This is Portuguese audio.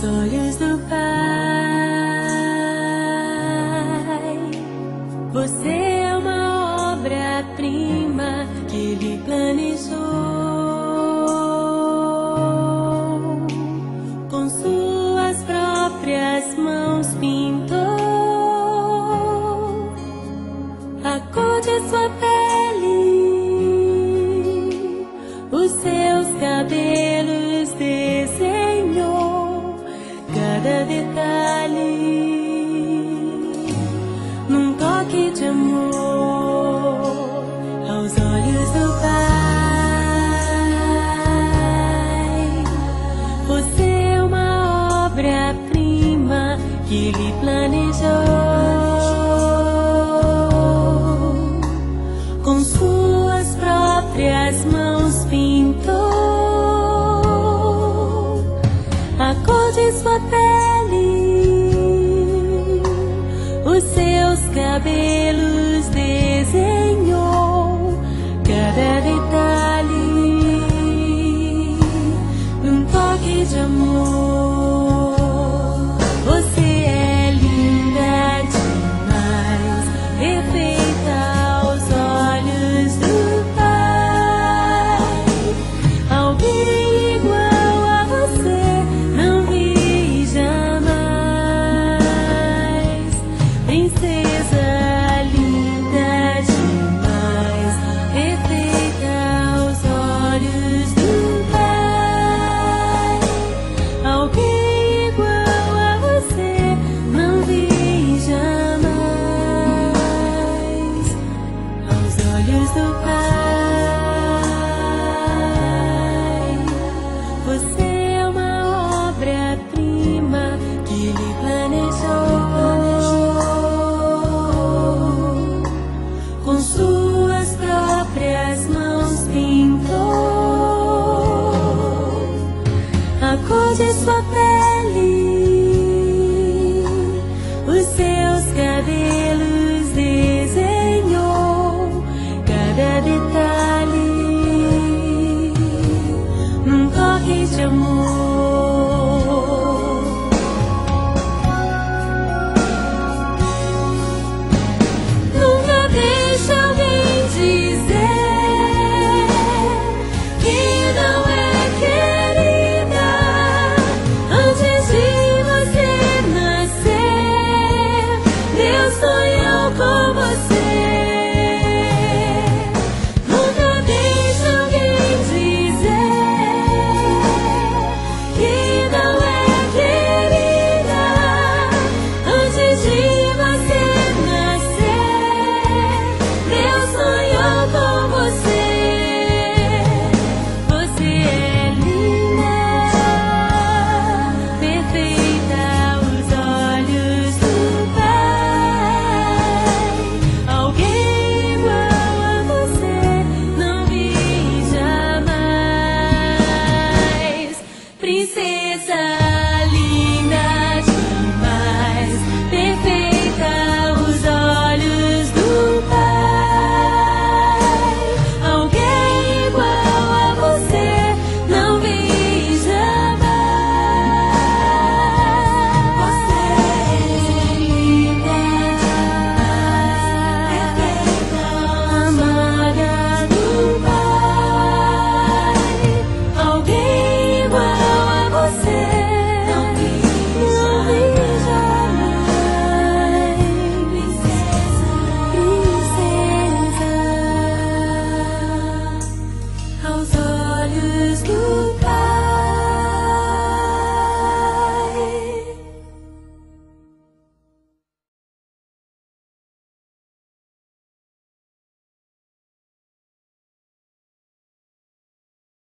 aos olhos do Pai. Você é uma obra-prima que Ele planejou, com suas próprias mãos pintou a cor de sua pele, os seus cabelos desenhou cada detalhe num toque de amor aos olhos do Pai. Você é uma obra-prima que Ele planejou, com suas próprias mãos pintou a cor de sua pele, os seus cabelos desenhou cada detalhe num toque de amor. Você é linda demais, perfeita aos olhos do Pai. Alguém igual a você não vi jamais. Princesa linda demais, perfeita aos olhos do Pai. Alguém igual a você não vi jamais aos olhos do Pai. Você é uma obra-prima que Ele planejou, com suas próprias mãos pintou a cor de sua pele,